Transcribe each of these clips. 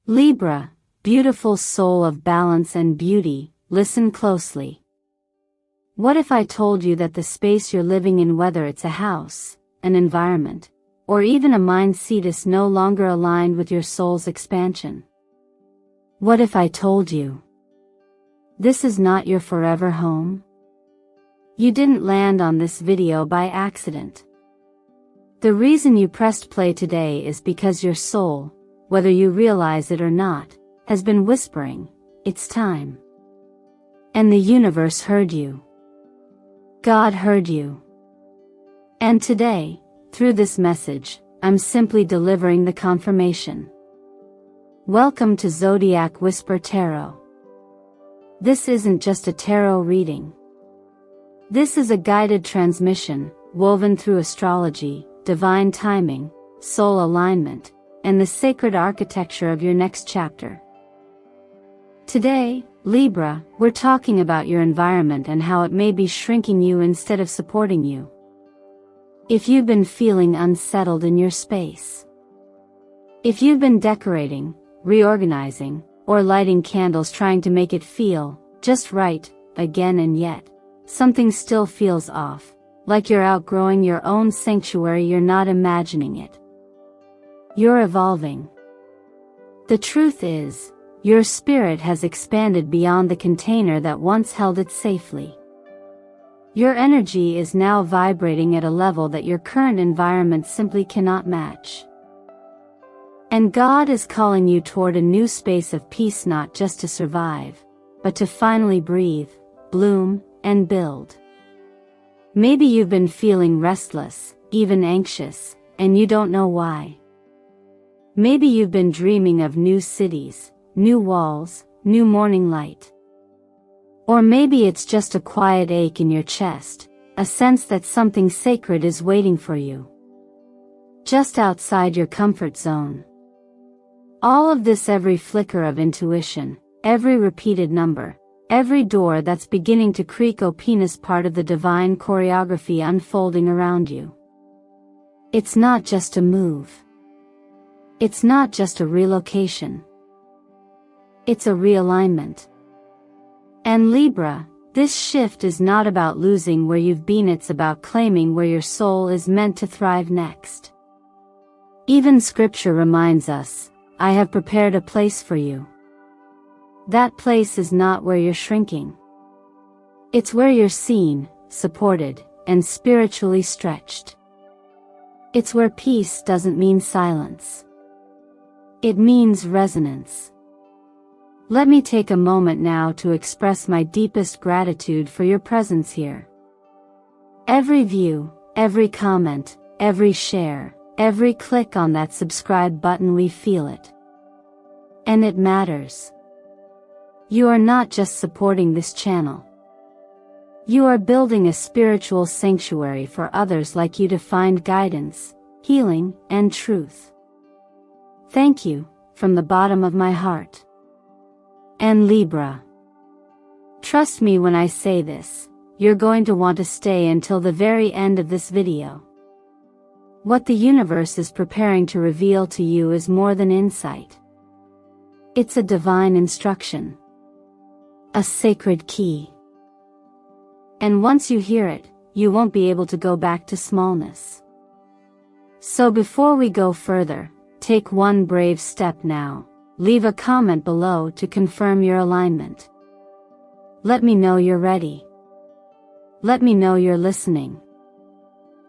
Libra, beautiful soul of balance and beauty, listen closely. What if I told you that the space you're living in, whether it's a house, an environment, or even a mind seat, is no longer aligned with your soul's expansion? What if I told you this is not your forever home? You didn't land on this video by accident. The reason you pressed play today is because your soul, whether you realize it or not, has been whispering, "It's time." And the universe heard you. God heard you. And today, through this message, I'm simply delivering the confirmation. Welcome to Zodiac Whisper Tarot. This isn't just a tarot reading. This is a guided transmission, woven through astrology, divine timing, soul alignment, and the sacred architecture of your next chapter. Today, Libra, we're talking about your environment and how it may be shrinking you instead of supporting you. If you've been feeling unsettled in your space, if you've been decorating, reorganizing, or lighting candles trying to make it feel just right again, and yet something still feels off, like you're outgrowing your own sanctuary, you're not imagining it. You're evolving. The truth is, your spirit has expanded beyond the container that once held it safely. Your energy is now vibrating at a level that your current environment simply cannot match. And God is calling you toward a new space of peace, not just to survive, but to finally breathe, bloom, and build. Maybe you've been feeling restless, even anxious, and you don't know why. Maybe you've been dreaming of new cities, new walls, new morning light. Or maybe it's just a quiet ache in your chest, a sense that something sacred is waiting for you, just outside your comfort zone. All of this, every flicker of intuition, every repeated number, every door that's beginning to creak open, is part of the divine choreography unfolding around you. It's not just a move. It's not just a relocation. It's a realignment. And Libra, this shift is not about losing where you've been, it's about claiming where your soul is meant to thrive next. Even scripture reminds us, "I have prepared a place for you." That place is not where you're shrinking. It's where you're seen, supported, and spiritually stretched. It's where peace doesn't mean silence. It means resonance. Let me take a moment now to express my deepest gratitude for your presence here. Every view, every comment, every share, every click on that subscribe button, we feel it. And it matters. You are not just supporting this channel. You are building a spiritual sanctuary for others like you to find guidance, healing, and truth. Thank you, from the bottom of my heart. And Libra, trust me when I say this, you're going to want to stay until the very end of this video. What the universe is preparing to reveal to you is more than insight. It's a divine instruction. A sacred key. And once you hear it, you won't be able to go back to smallness. So before we go further, take one brave step now. Leave a comment below to confirm your alignment. Let me know you're ready. Let me know you're listening.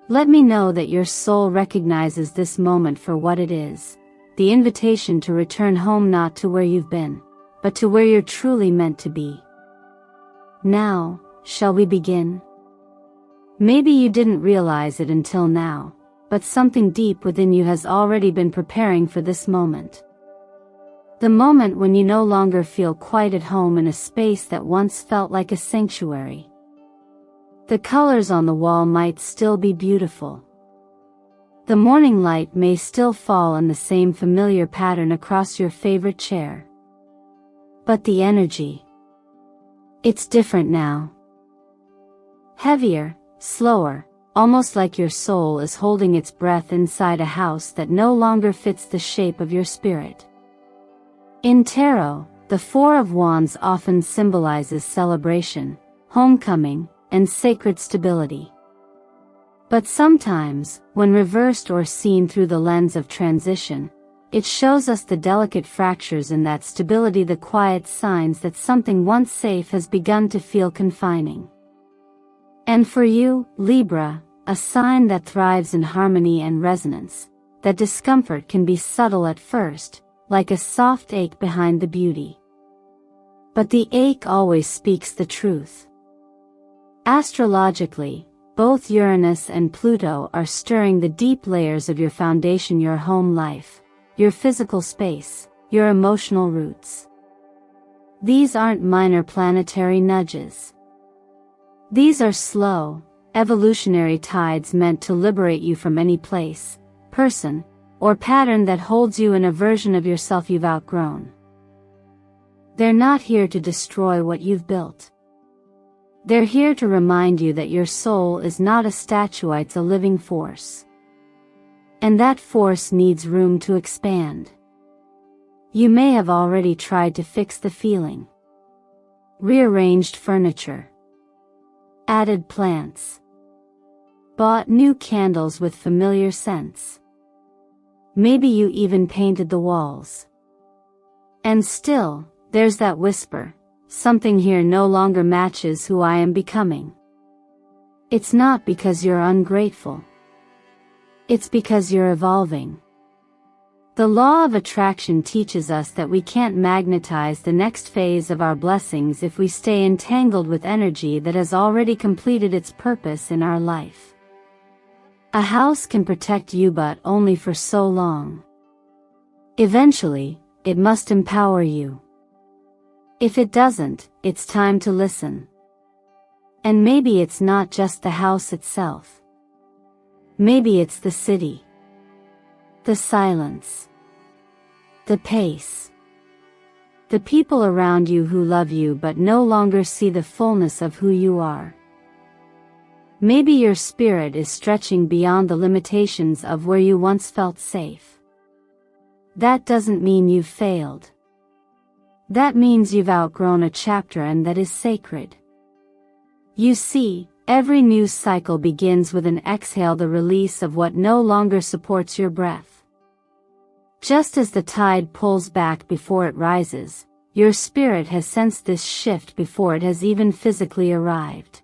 Let me know that your soul recognizes this moment for what it is, the invitation to return home, not to where you've been, but to where you're truly meant to be. Now, shall we begin? Maybe you didn't realize it until now, but something deep within you has already been preparing for this moment. The moment when you no longer feel quite at home in a space that once felt like a sanctuary. The colors on the wall might still be beautiful. The morning light may still fall in the same familiar pattern across your favorite chair. But the energy, it's different now. Heavier, slower, almost like your soul is holding its breath inside a house that no longer fits the shape of your spirit. In tarot, the Four of Wands often symbolizes celebration, homecoming, and sacred stability. But sometimes, when reversed or seen through the lens of transition, it shows us the delicate fractures in that stability, the quiet signs that something once safe has begun to feel confining. And for you, Libra, a sign that thrives in harmony and resonance, that discomfort can be subtle at first, like a soft ache behind the beauty. But the ache always speaks the truth. Astrologically, both Uranus and Pluto are stirring the deep layers of your foundation, your home life, your physical space, your emotional roots. These aren't minor planetary nudges. These are slow, evolutionary tides meant to liberate you from any place, person, or pattern that holds you in a version of yourself you've outgrown. They're not here to destroy what you've built. They're here to remind you that your soul is not a statue, it's a living force. And that force needs room to expand. You may have already tried to fix the feeling. Rearranged furniture. Added plants. Bought new candles with familiar scents. Maybe you even painted the walls. And still, there's that whisper. Something here no longer matches who I am becoming. It's not because you're ungrateful. It's because you're evolving. The law of attraction teaches us that we can't magnetize the next phase of our blessings if we stay entangled with energy that has already completed its purpose in our life. A house can protect you, but only for so long. Eventually, it must empower you. If it doesn't, it's time to listen. And maybe it's not just the house itself. Maybe it's the city. The silence. The pace. The people around you who love you but no longer see the fullness of who you are. Maybe your spirit is stretching beyond the limitations of where you once felt safe. That doesn't mean you've failed. That means you've outgrown a chapter, and that is sacred. You see, every new cycle begins with an exhale, the release of what no longer supports your breath. Just as the tide pulls back before it rises, your spirit has sensed this shift before it has even physically arrived.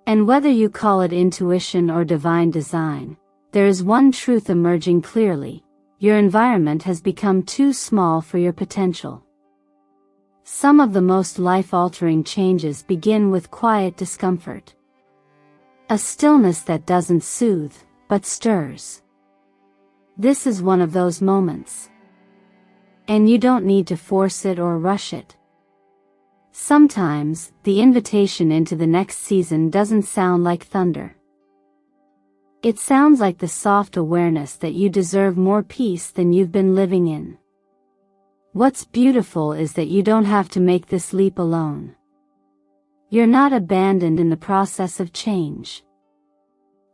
And whether you call it intuition or divine design, there is one truth emerging clearly: your environment has become too small for your potential. Some of the most life-altering changes begin with quiet discomfort. A stillness that doesn't soothe, but stirs. This is one of those moments. And you don't need to force it or rush it. Sometimes, the invitation into the next season doesn't sound like thunder. It sounds like the soft awareness that you deserve more peace than you've been living in. What's beautiful is that you don't have to make this leap alone. You're not abandoned in the process of change.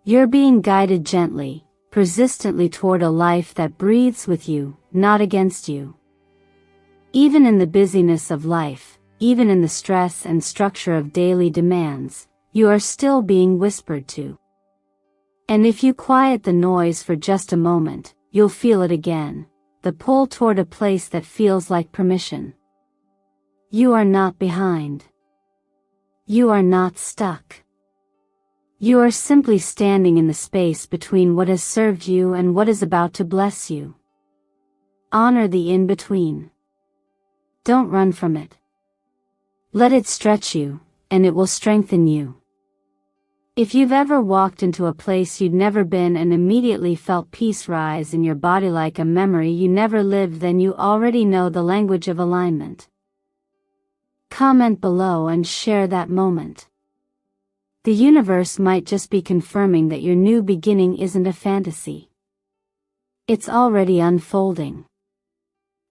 You're being guided gently, persistently toward a life that breathes with you, not against you. Even in the busyness of life, even in the stress and structure of daily demands, you are still being whispered to. And if you quiet the noise for just a moment, you'll feel it again. The pull toward a place that feels like permission. You are not behind. You are not stuck. You are simply standing in the space between what has served you and what is about to bless you. Honor the in-between. Don't run from it. Let it stretch you, and it will strengthen you. If you've ever walked into a place you'd never been and immediately felt peace rise in your body like a memory you never lived, then you already know the language of alignment. Comment below and share that moment. The universe might just be confirming that your new beginning isn't a fantasy. It's already unfolding.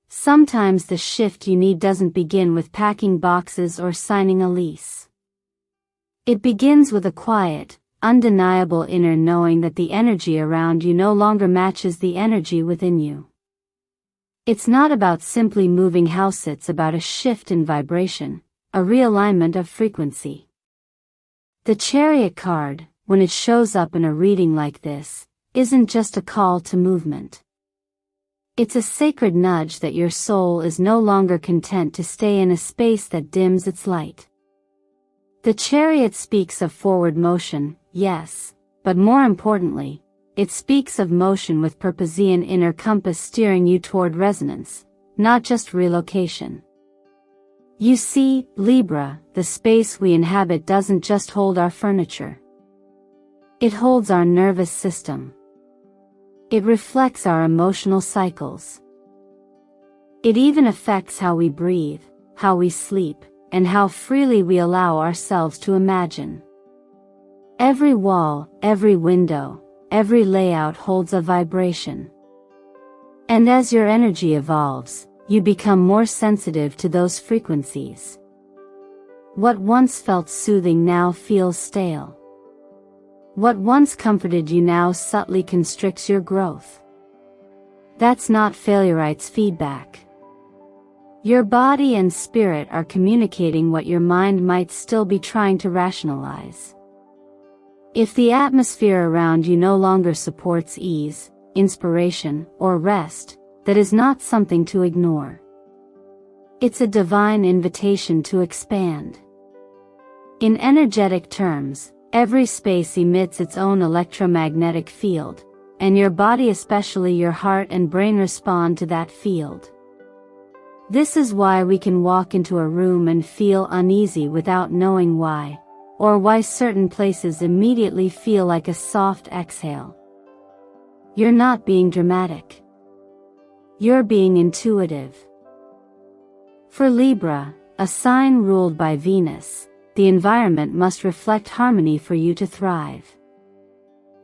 Sometimes the shift you need doesn't begin with packing boxes or signing a lease. It begins with a quiet, undeniable inner knowing that the energy around you no longer matches the energy within you. It's not about simply moving house, it's about a shift in vibration, a realignment of frequency. The Chariot card, when it shows up in a reading like this, isn't just a call to movement. It's a sacred nudge that your soul is no longer content to stay in a space that dims its light. The Chariot speaks of forward motion, yes, but more importantly, it speaks of motion with Purposian inner compass steering you toward resonance, not just relocation. You see, Libra, the space we inhabit doesn't just hold our furniture. It holds our nervous system. It reflects our emotional cycles. It even affects how we breathe, how we sleep, and how freely we allow ourselves to imagine. Every wall, every window, every layout holds a vibration. And as your energy evolves, you become more sensitive to those frequencies. What once felt soothing now feels stale. What once comforted you now subtly constricts your growth. That's not failure, it's feedback. Your body and spirit are communicating what your mind might still be trying to rationalize. If the atmosphere around you no longer supports ease, inspiration, or rest, that is not something to ignore. It's a divine invitation to expand. In energetic terms, every space emits its own electromagnetic field, and your body, especially your heart and brain, respond to that field. This is why we can walk into a room and feel uneasy without knowing why, or why certain places immediately feel like a soft exhale. You're not being dramatic. You're being intuitive. For Libra, a sign ruled by Venus, the environment must reflect harmony for you to thrive.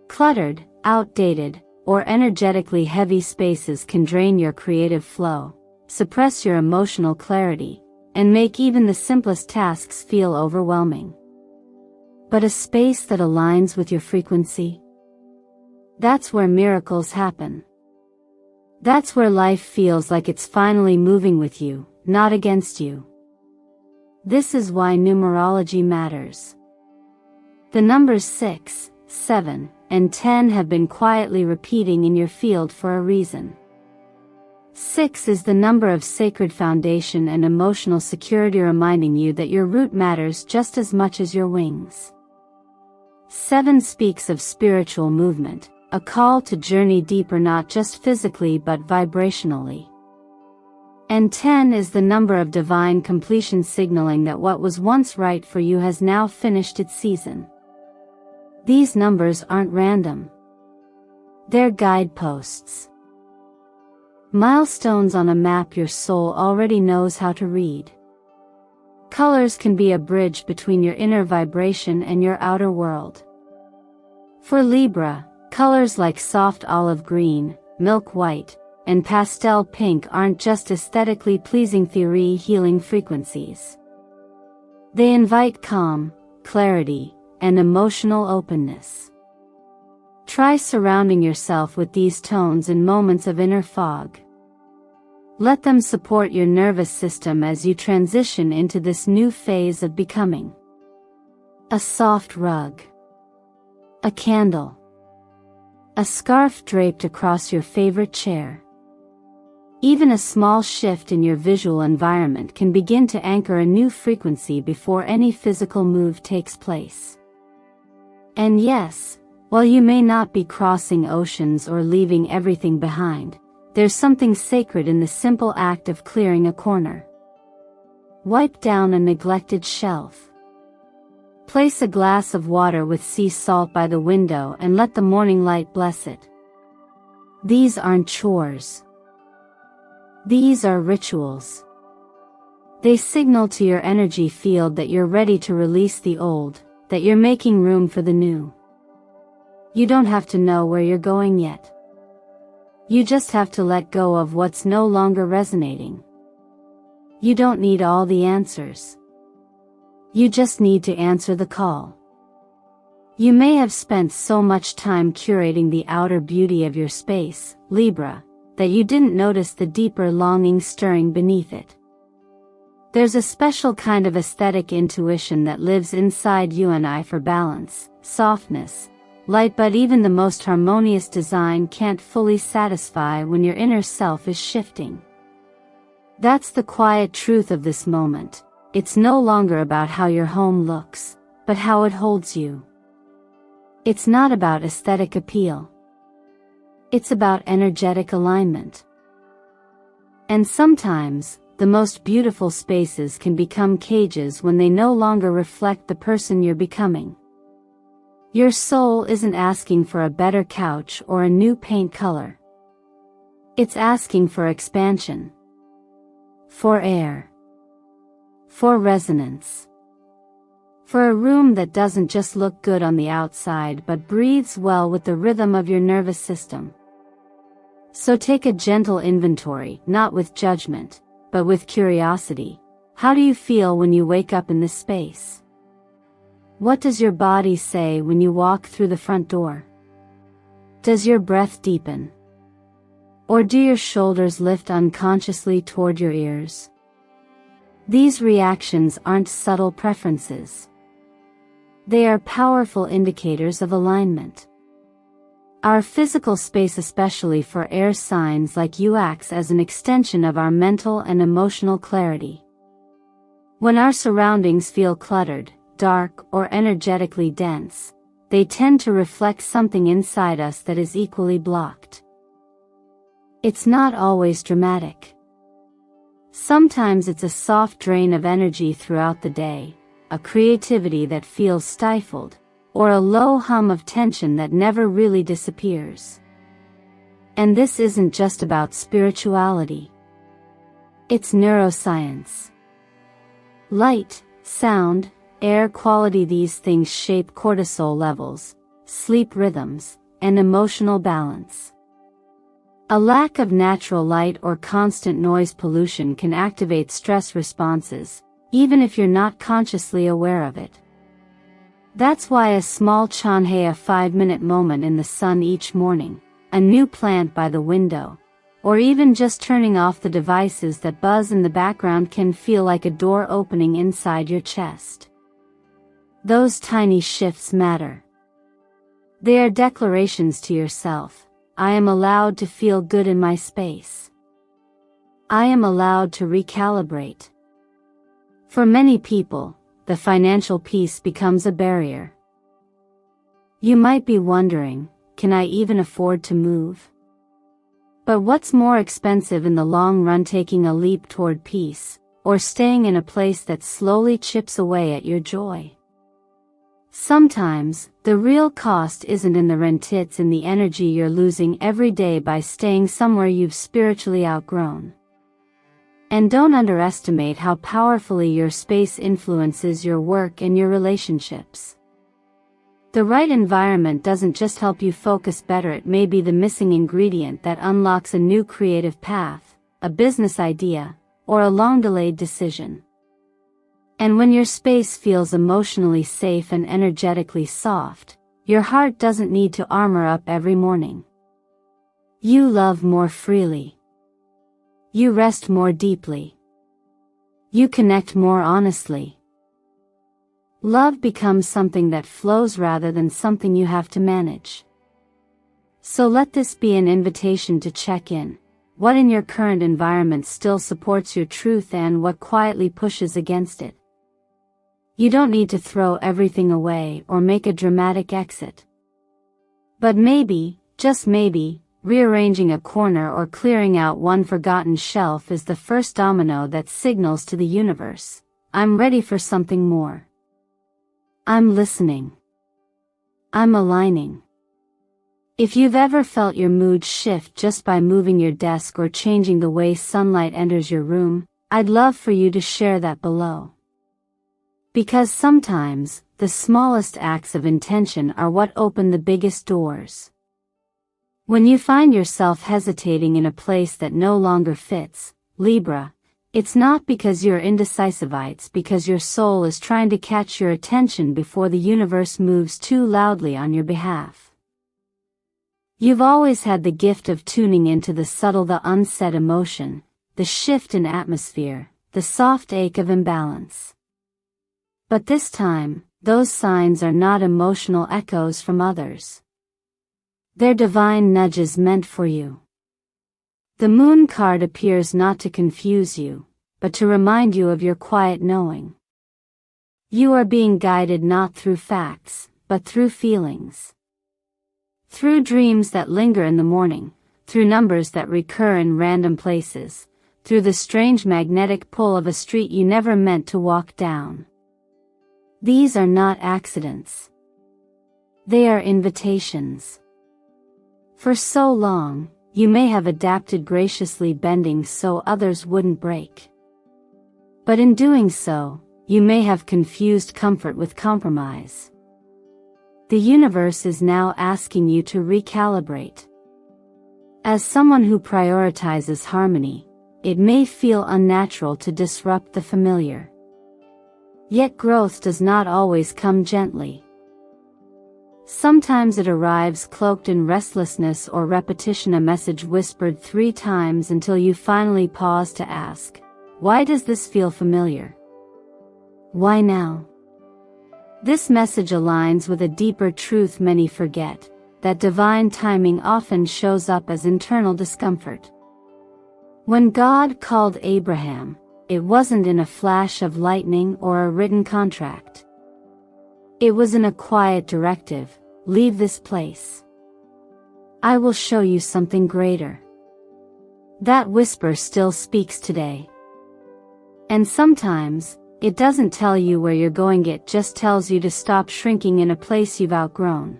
Cluttered, outdated, or energetically heavy spaces can drain your creative flow, suppress your emotional clarity, and make even the simplest tasks feel overwhelming. But a space that aligns with your frequency? That's where miracles happen. That's where life feels like it's finally moving with you, not against you. This is why numerology matters. The numbers 6, 7, and 10 have been quietly repeating in your field for a reason. 6 is the number of sacred foundation and emotional security, reminding you that your root matters just as much as your wings. 7 speaks of spiritual movement, a call to journey deeper, not just physically but vibrationally. And 10 is the number of divine completion, signaling that what was once right for you has now finished its season. These numbers aren't random. They're guideposts. Milestones on a map your soul already knows how to read. Colors can be a bridge between your inner vibration and your outer world. For Libra, colors like soft olive green, milk white, and pastel pink aren't just aesthetically pleasing, they're healing frequencies. They invite calm, clarity, and emotional openness. Try surrounding yourself with these tones in moments of inner fog. Let them support your nervous system as you transition into this new phase of becoming. A soft rug. A candle. A scarf draped across your favorite chair. Even a small shift in your visual environment can begin to anchor a new frequency before any physical move takes place. And yes, while you may not be crossing oceans or leaving everything behind, there's something sacred in the simple act of clearing a corner. Wipe down a neglected shelf. Place a glass of water with sea salt by the window and let the morning light bless it. These aren't chores. These are rituals. They signal to your energy field that you're ready to release the old, that you're making room for the new. You don't have to know where you're going yet. You just have to let go of what's no longer resonating. You don't need all the answers. You just need to answer the call. You may have spent so much time curating the outer beauty of your space, Libra, that you didn't notice the deeper longing stirring beneath it. There's a special kind of aesthetic intuition that lives inside you and I for balance, softness, light, but even the most harmonious design can't fully satisfy when your inner self is shifting. That's the quiet truth of this moment. It's no longer about how your home looks, but how it holds you. It's not about aesthetic appeal. It's about energetic alignment. And sometimes, the most beautiful spaces can become cages when they no longer reflect the person you're becoming. Your soul isn't asking for a better couch or a new paint color. It's asking for expansion. For air. For resonance. For a room that doesn't just look good on the outside but breathes well with the rhythm of your nervous system. So take a gentle inventory, not with judgment, but with curiosity. How do you feel when you wake up in this space? What does your body say when you walk through the front door? Does your breath deepen? Or do your shoulders lift unconsciously toward your ears? These reactions aren't subtle preferences. They are powerful indicators of alignment. Our physical space, especially for air signs like you, acts as an extension of our mental and emotional clarity. When our surroundings feel cluttered, dark, or energetically dense, they tend to reflect something inside us that is equally blocked. It's not always dramatic. Sometimes it's a soft drain of energy throughout the day, a creativity that feels stifled, or a low hum of tension that never really disappears. And this isn't just about spirituality. It's neuroscience. Light, sound, air quality, these things shape cortisol levels, sleep rhythms, and emotional balance. A lack of natural light or constant noise pollution can activate stress responses, even if you're not consciously aware of it. That's why a small chanhe, a 5-minute moment in the sun each morning, a new plant by the window, or even just turning off the devices that buzz in the background can feel like a door opening inside your chest. Those tiny shifts matter. They are declarations to yourself. I am allowed to feel good in my space. I am allowed to recalibrate. For many people, the financial piece becomes a barrier. You might be wondering, can I even afford to move? But what's more expensive in the long run, taking a leap toward peace, or staying in a place that slowly chips away at your joy? Sometimes, the real cost isn't in the rent, it's in the energy you're losing every day by staying somewhere you've spiritually outgrown. And don't underestimate how powerfully your space influences your work and your relationships. The right environment doesn't just help you focus better, it may be the missing ingredient that unlocks a new creative path, a business idea, or a long-delayed decision. And when your space feels emotionally safe and energetically soft, your heart doesn't need to armor up every morning. You love more freely. You rest more deeply. You connect more honestly. Love becomes something that flows rather than something you have to manage. So let this be an invitation to check in. What in your current environment still supports your truth and what quietly pushes against it? You don't need to throw everything away or make a dramatic exit. But maybe, just maybe, rearranging a corner or clearing out one forgotten shelf is the first domino that signals to the universe, I'm ready for something more. I'm listening. I'm aligning. If you've ever felt your mood shift just by moving your desk or changing the way sunlight enters your room, I'd love for you to share that below. Because sometimes, the smallest acts of intention are what open the biggest doors. When you find yourself hesitating in a place that no longer fits, Libra, it's not because you're indecisive, it's because your soul is trying to catch your attention before the universe moves too loudly on your behalf. You've always had the gift of tuning into the subtle, the unsaid emotion, the shift in atmosphere, the soft ache of imbalance. But this time, those signs are not emotional echoes from others. They're divine nudges meant for you. The moon card appears not to confuse you, but to remind you of your quiet knowing. You are being guided not through facts, but through feelings. Through dreams that linger in the morning, through numbers that recur in random places, through the strange magnetic pull of a street you never meant to walk down. These are not accidents. They are invitations. For so long, you may have adapted, graciously bending so others wouldn't break. But in doing so, you may have confused comfort with compromise. The universe is now asking you to recalibrate. As someone who prioritizes harmony, it may feel unnatural to disrupt the familiar. Yet growth does not always come gently. Sometimes it arrives cloaked in restlessness or repetition, a message whispered 3 times until you finally pause to ask, why does this feel familiar? Why now? This message aligns with a deeper truth many forget, that divine timing often shows up as internal discomfort. When God called Abraham, it wasn't in a flash of lightning or a written contract. It was in a quiet directive: leave this place. I will show you something greater. That whisper still speaks today. And sometimes, it doesn't tell you where you're going, it just tells you to stop shrinking in a place you've outgrown.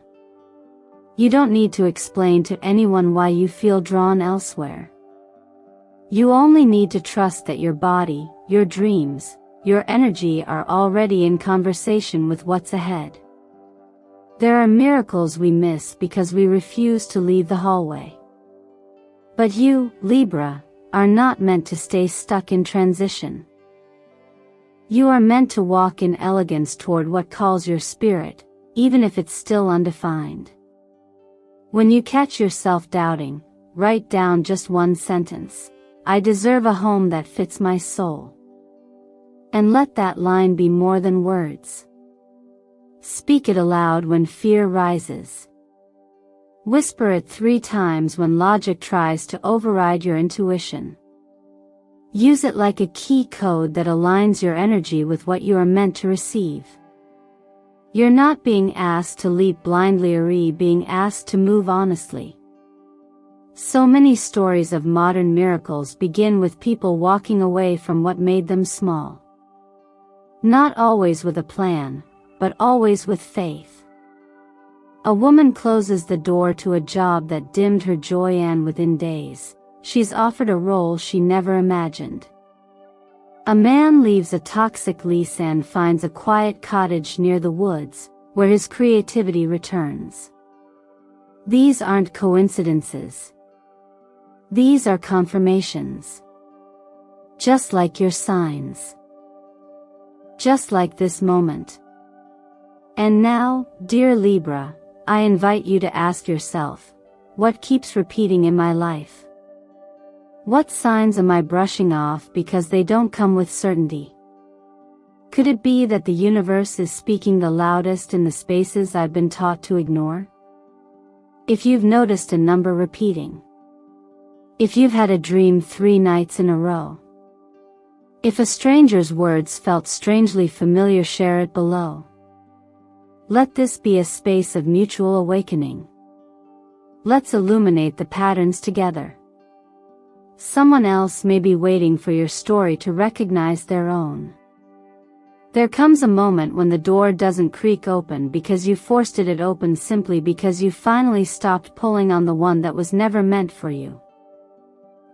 You don't need to explain to anyone why you feel drawn elsewhere. You only need to trust that your body, your dreams, your energy are already in conversation with what's ahead. There are miracles we miss because we refuse to leave the hallway. But you, Libra, are not meant to stay stuck in transition. You are meant to walk in elegance toward what calls your spirit, even if it's still undefined. When you catch yourself doubting, write down just one sentence: I deserve a home that fits my soul. And let that line be more than words. Speak it aloud when fear rises. Whisper it 3 times when logic tries to override your intuition. Use it like a key code that aligns your energy with what you are meant to receive. You're not being asked to leap blindly or being asked to move honestly. So many stories of modern miracles begin with people walking away from what made them small. Not always with a plan, but always with faith. A woman closes the door to a job that dimmed her joy, and within days, she's offered a role she never imagined. A man leaves a toxic lease and finds a quiet cottage near the woods, where his creativity returns. These aren't coincidences. These are confirmations. Just like your signs. Just like this moment. And now, dear Libra, I invite you to ask yourself, what keeps repeating in my life? What signs am I brushing off because they don't come with certainty? Could it be that the universe is speaking the loudest in the spaces I've been taught to ignore? If you've noticed a number repeating. If you've had a dream 3 nights in a row. If a stranger's words felt strangely familiar, share it below. Let this be a space of mutual awakening. Let's illuminate the patterns together. Someone else may be waiting for your story to recognize their own. There comes a moment when the door doesn't creak open because you forced it open, simply because you finally stopped pulling on the one that was never meant for you.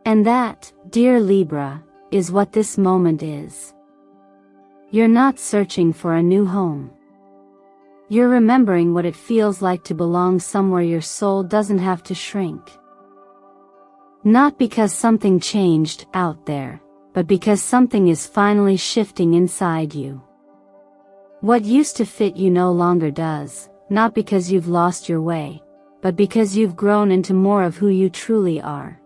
And that, dear Libra, is what this moment is. You're not searching for a new home. You're remembering what it feels like to belong somewhere your soul doesn't have to shrink. Not because something changed out there, but because something is finally shifting inside you. What used to fit you no longer does, not because you've lost your way, but because you've grown into more of who you truly are.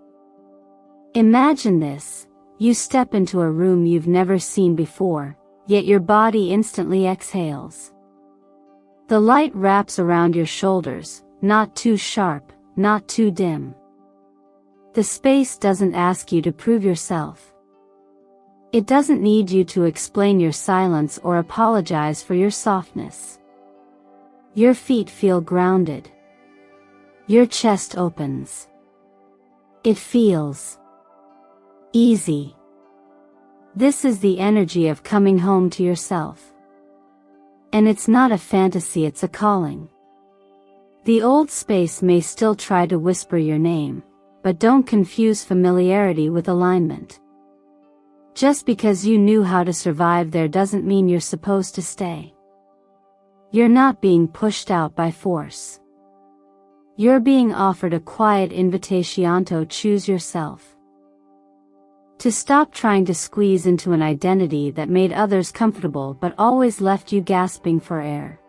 Imagine this: you step into a room you've never seen before, yet your body instantly exhales. The light wraps around your shoulders, not too sharp, not too dim. The space doesn't ask you to prove yourself. It doesn't need you to explain your silence or apologize for your softness. Your feet feel grounded. Your chest opens. It feels easy. This is the energy of coming home to yourself. And it's not a fantasy, it's a calling. The old space may still try to whisper your name, but don't confuse familiarity with alignment. Just because you knew how to survive there doesn't mean you're supposed to stay. You're not being pushed out by force. You're being offered a quiet invitation to choose yourself. To stop trying to squeeze into an identity that made others comfortable but always left you gasping for air.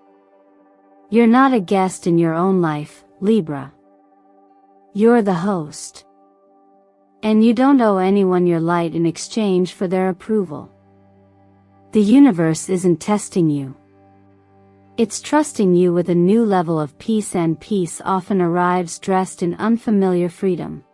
You're not a guest in your own life, Libra. You're the host. And you don't owe anyone your light in exchange for their approval. The universe isn't testing you. It's trusting you with a new level of peace, and peace often arrives dressed in unfamiliar freedom.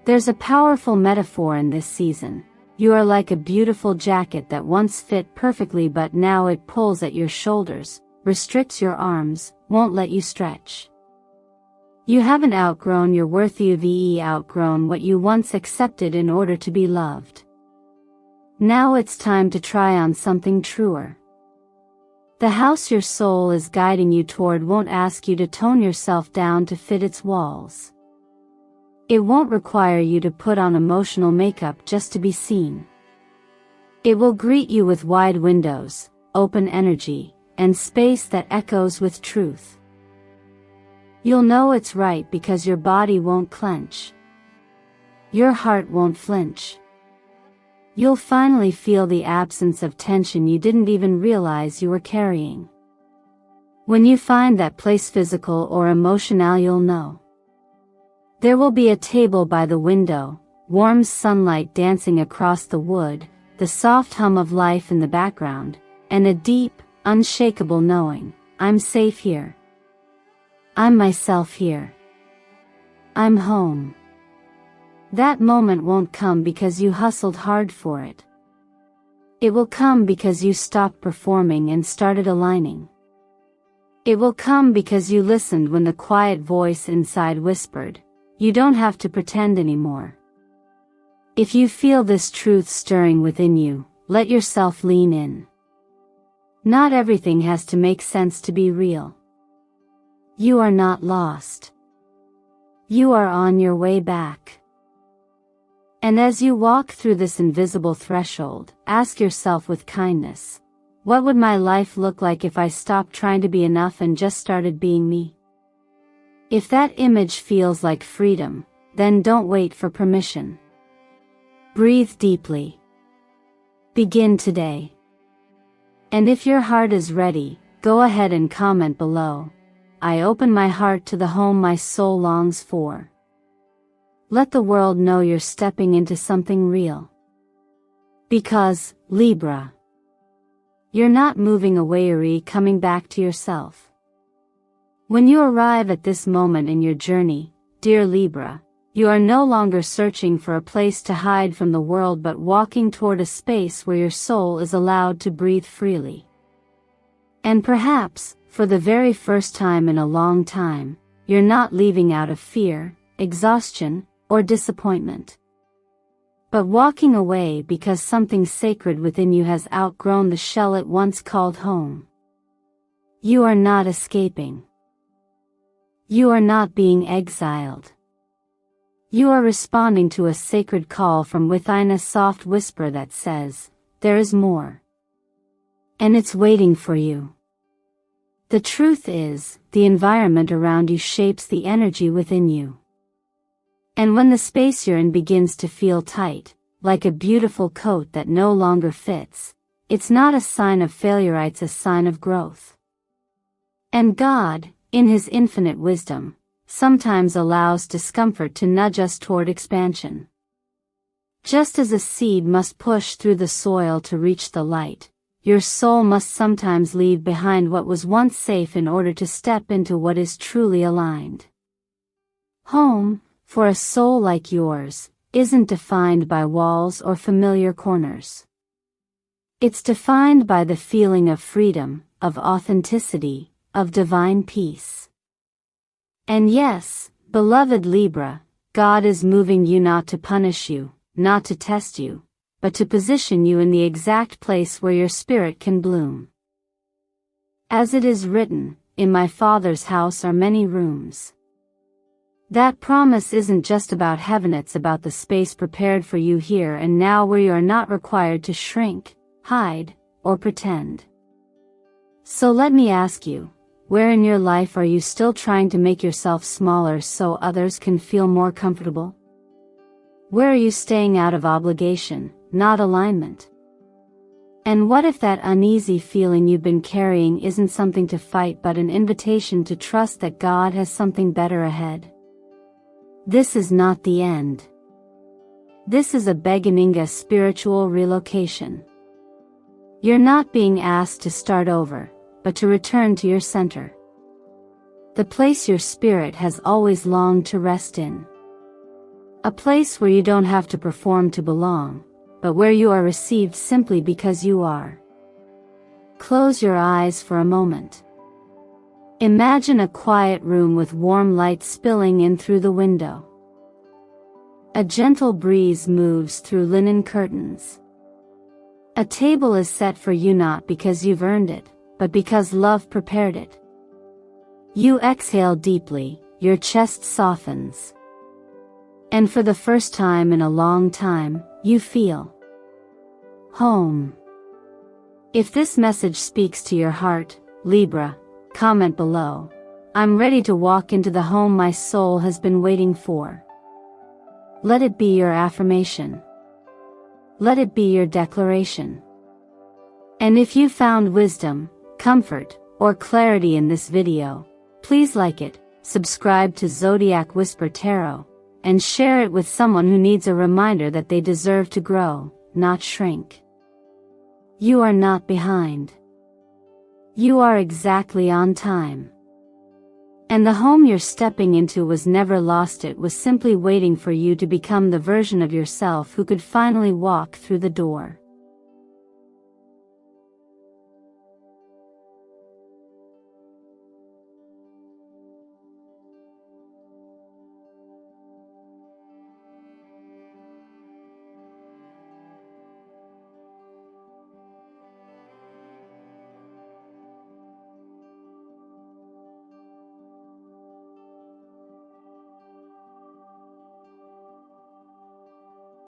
There's a powerful metaphor in this season. You are like a beautiful jacket that once fit perfectly, but now it pulls at your shoulders, restricts your arms, won't let you stretch. You haven't outgrown your worth, you've outgrown what you once accepted in order to be loved. Now it's time to try on something truer. The house your soul is guiding you toward won't ask you to tone yourself down to fit its walls. It won't require you to put on emotional makeup just to be seen. It will greet you with wide windows, open energy, and space that echoes with truth. You'll know it's right because your body won't clench. Your heart won't flinch. You'll finally feel the absence of tension you didn't even realize you were carrying. When you find that place, physical or emotional, you'll know. There will be a table by the window, warm sunlight dancing across the wood, the soft hum of life in the background, and a deep, unshakable knowing: I'm safe here. I'm myself here. I'm home. That moment won't come because you hustled hard for it. It will come because you stopped performing and started aligning. It will come because you listened when the quiet voice inside whispered, you don't have to pretend anymore. If you feel this truth stirring within you, let yourself lean in. Not everything has to make sense to be real. You are not lost. You are on your way back. And as you walk through this invisible threshold, ask yourself with kindness, what would my life look like if I stopped trying to be enough and just started being me? If that image feels like freedom, then don't wait for permission. Breathe deeply. Begin today. And if your heart is ready, go ahead and comment below. I open my heart to the home my soul longs for. Let the world know you're stepping into something real. Because, Libra, you're not moving away or coming back to yourself. When you arrive at this moment in your journey, dear Libra, you are no longer searching for a place to hide from the world but walking toward a space where your soul is allowed to breathe freely. And perhaps, for the very first time in a long time, you're not leaving out of fear, exhaustion, or disappointment, but walking away because something sacred within you has outgrown the shell it once called home. You are not escaping. You are not being exiled. You are responding to a sacred call from within, a soft whisper that says, there is more. And it's waiting for you. The truth is, the environment around you shapes the energy within you. And when the space you're in begins to feel tight, like a beautiful coat that no longer fits, it's not a sign of failure, it's a sign of growth. And God, in His infinite wisdom, sometimes allows discomfort to nudge us toward expansion. Just as a seed must push through the soil to reach the light, your soul must sometimes leave behind what was once safe in order to step into what is truly aligned. Home, for a soul like yours, isn't defined by walls or familiar corners. It's defined by the feeling of freedom, of authenticity, of divine peace. And yes, beloved Libra, God is moving you not to punish you, not to test you, but to position you in the exact place where your spirit can bloom. As it is written, "In my Father's house are many rooms." That promise isn't just about heaven, it's about the space prepared for you here and now where you are not required to shrink, hide, or pretend. So let me ask you, where in your life are you still trying to make yourself smaller so others can feel more comfortable? Where are you staying out of obligation, not alignment? And what if that uneasy feeling you've been carrying isn't something to fight but an invitation to trust that God has something better ahead? This is not the end. This is a beginning spiritual relocation. You're not being asked to start over, but to return to your center. The place your spirit has always longed to rest in. A place where you don't have to perform to belong, but where you are received simply because you are. Close your eyes for a moment. Imagine a quiet room with warm light spilling in through the window. A gentle breeze moves through linen curtains. A table is set for you not because you've earned it, but because love prepared it. You exhale deeply, your chest softens. And for the first time in a long time, you feel home. If this message speaks to your heart, Libra, comment below. I'm ready to walk into the home my soul has been waiting for. Let it be your affirmation. Let it be your declaration. And if you found wisdom, comfort, or clarity in this video, please like it, subscribe to Zodiac Whisper Tarot, and share it with someone who needs a reminder that they deserve to grow, not shrink. You are not behind. You are exactly on time. And the home you're stepping into was never lost, it was simply waiting for you to become the version of yourself who could finally walk through the door.